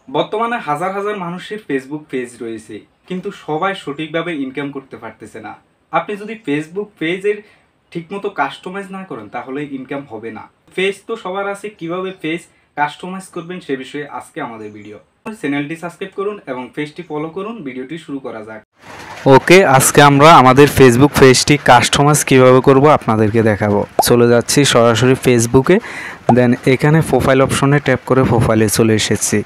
বর্তমানে হাজার হাজার মানুষের ফেসবুক পেজ রয়েছে, কিন্তু সবাই সঠিকভাবে ইনকাম করতে পারতেছে না। আপনি যদি ফেসবুক পেজের ঠিকমতো কাস্টমাইজ না করেন তাহলে ইনকাম হবে না। পেজ তো সবার আছে, কিভাবে পেজ কাস্টমাইজ করবেন সে বিষয়ে আজকে আমাদের ভিডিও। চ্যানেলটি সাবস্ক্রাইব করুন এবং পেজটি ফলো করুন। ভিডিওটি শুরু করা যাক। ওকে, আজকে আমরা আমাদের ফেসবুক পেজটি কাস্টমাইজ কিভাবে করব আপনাদেরকে দেখাবো। চলে যাচ্ছি সরাসরি ফেসবুকে, দেন এখানে প্রোফাইল অপশনে ট্যাপ করে প্রোফাইলে চলে এসেছি।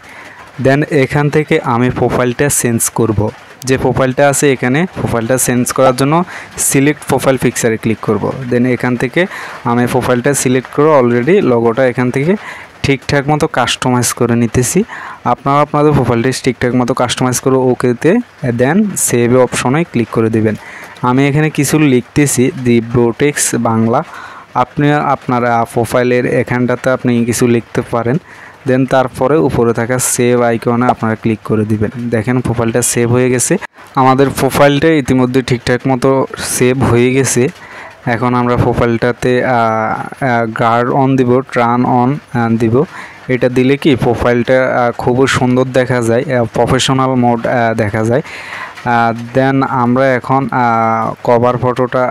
দেন এখান থেকে আমি প্রোফাইলটা চেঞ্জ করব। যে প্রোফাইলটা আছে এখানে প্রোফাইলটা চেঞ্জ করার জন্য সিলেক্ট প্রোফাইল পিকচারে ক্লিক করব। দেন এখান থেকে আমি প্রোফাইলটা সিলেক্ট করে অলরেডি লোগোটা এখান থেকে ঠিকঠাক মতো কাস্টমাইজ করে নিতেছি। আপনারা আপনাদের প্রোফাইলটা ঠিকঠাক মতো কাস্টমাইজ করে ওকেতে দেন সেভ অপশনে ক্লিক করে দেবেন। আমি এখানে কিছু লিখতেছি, দি ব্রোটেক্স বাংলা। আপনি আপনার প্রোফাইলের এখানটাতে আপনি কিছু লিখতে পারেন। দেন তারপরে উপরে থাকা সেভ আইকনে আপনারা ক্লিক করে দিবেন। দেখেন প্রোফাইলটা সেভ হয়ে গেছে। আমাদের প্রোফাইলটা ইতিমধ্যে ঠিকঠাক মতো সেভ হয়ে গেছে। এখন আমরা প্রোফাইলটাতে গার্ড অন দিব, টার্ন অন দিব। এটা দিলে কি প্রোফাইলটা খুব সুন্দর দেখা যায়, প্রফেশনাল মোড দেখা যায়। দেন আমরা এখন কভার ফটোটা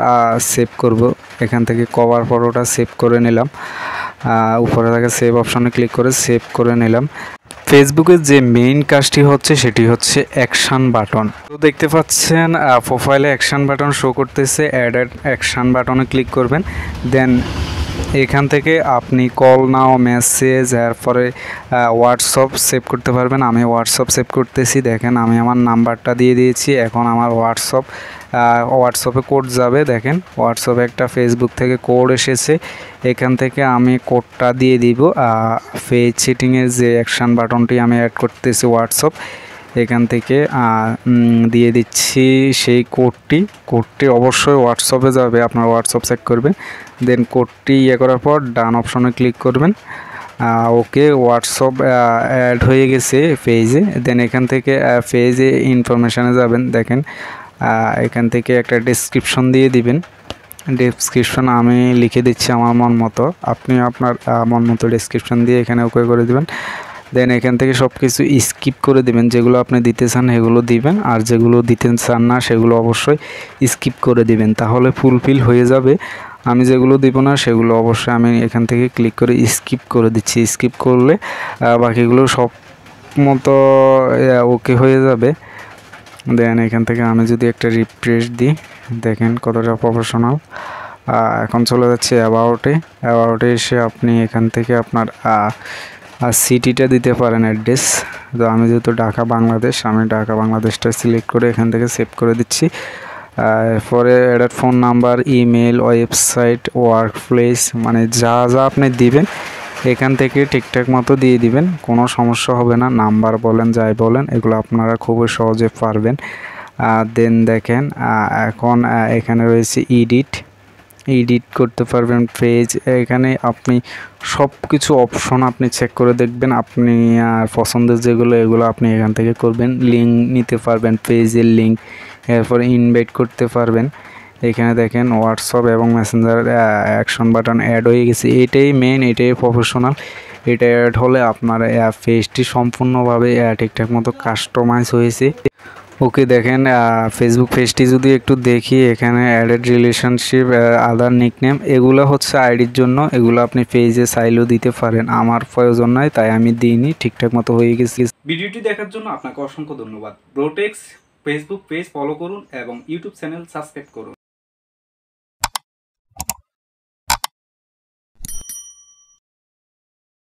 সেভ করব। এখান থেকে কভার ফটোটা সেভ করে নিলাম। উপরে থাকে সেভ অপশনে ক্লিক করে সেভ করে নিলাম। ফেসবুকের যে মেইন কাজটি হচ্ছে সেটি হচ্ছে অ্যাকশান বাটন। তো দেখতে পাচ্ছেন প্রোফাইলে অ্যাকশান বাটন শো করতেছে। অ্যাড অ্যাকশান বাটনে ক্লিক করবেন। দেন এখান থেকে আপনি কল নাও, মেসেজ, এরপরে হোয়াটসঅ্যাপ সেভ করতে পারবেন। আমি হোয়াটসঅ্যাপ সেভ করতেছি। দেখেন আমি আমার নাম্বারটা দিয়ে দিয়েছি। এখন আমার হোয়াটসঅ্যাপে কোড যাবে। দেখেন হোয়াটসঅ্যাপে একটা ফেসবুক থেকে কোড এসেছে। এখান থেকে আমি কোডটা দিয়ে দিব। পেজ সেটিংয়ের যে অ্যাকশান বাটনটি আমি অ্যাড করতেছি হোয়াটসঅ্যাপ, এখান থেকে দিয়ে দিচ্ছি সেই কোডটি অবশ্যই হোয়াটসঅ্যাপে যাবে। আপনার হোয়াটসঅ্যাপ চেক করবেন। দেন কোডটি করার পর ডান অপশনে ক্লিক করবেন। ওকে, হোয়াটসঅ্যাপ অ্যাড হয়ে গেছে পেজে। দেন এখান থেকে পেজে ইনফরমেশানে যাবেন। দেখেন এখান থেকে একটা ডেসক্রিপশন দিয়ে দিবেন। ডেসক্রিপশন আমি লিখে দিচ্ছি আমার মন মতো। আপনি আপনার মন মতো ডেসক্রিপশন দিয়ে এখানে ওকে করে দেবেন। দেন এখান থেকে সব কিছু স্কিপ করে দেবেন। যেগুলো আপনি দিতে চান সেগুলো দিবেন, আর যেগুলো দিতে চান না সেগুলো অবশ্যই স্কিপ করে দিবেন, তাহলে ফুলফিল হয়ে যাবে। আমি যেগুলো দিব না সেগুলো অবশ্যই আমি এখান থেকে ক্লিক করে স্কিপ করে দিচ্ছি। স্কিপ করলে বাকিগুলো সব মতো ওকে হয়ে যাবে। দেন এখান থেকে আমি যদি একটা রিফ্রেশ দিই, দেখেন কতটা প্রফেশনাল। এখন চলে যাচ্ছে অ্যাবাউটে এসে আপনি এখান থেকে আপনার সিটিটা দিতে পারেন, অ্যাড্রেস। তো আমি যেহেতু ঢাকা বাংলাদেশ, আমি ঢাকা বাংলাদেশটা সিলেক্ট করে এখান থেকে সেভ করে দিচ্ছি। এরপরে Eder phone number, email, website, work place, মানে যা যা আপনি দিবেন এখান থেকে ঠিকঠাক মতো দিয়ে দিবেন, কোনো সমস্যা হবে না। নাম্বার বলেন, যাই বলেন, এগুলো আপনারা খুবই সহজে পারবেন। দেন দেখেন এখন এখানে রয়েছে এডিট করতে পারবেন পেজ। এখানে আপনি সব কিছু অপশন আপনি চেক করে দেখবেন। আপনি পছন্দের যেগুলো এগুলো আপনি এখান থেকে করবেন। লিঙ্ক নিতে পারবেন, পেজের লিঙ্ক, এরপর ইনভাইট করতে পারবেন। এখানে দেখেন হোয়াটসঅ্যাপ এবং মেসেঞ্জার অ্যাকশন বাটন অ্যাড হয়ে গেছে। এটাই মেন, এটাই প্রফেশনাল। এটা অ্যাড হলে আপনার পেজটি সম্পূর্ণভাবে ঠিকঠাক মতো কাস্টমাইজ হয়েছে। ওকে, দেখেন ফেসবুক পেজটি যদি একটু দেখি, এখানে অ্যাডেড রিলেশনশিপ, আদার নিকনেম, এগুলো হচ্ছে আইডির জন্য। এগুলো আপনি পেজে চাইলেও দিতে পারেন। আমার প্রয়োজন নয় তাই আমি দিইনি, ঠিকঠাক মতো হয়ে গেছে। ভিডিওটি দেখার জন্য আপনাকে অসংখ্য ধন্যবাদ। ব্রোটেক্স ফেসবুক পেজ ফলো করুন এবং ইউটিউব চ্যানেল সাবস্ক্রাইব করুন।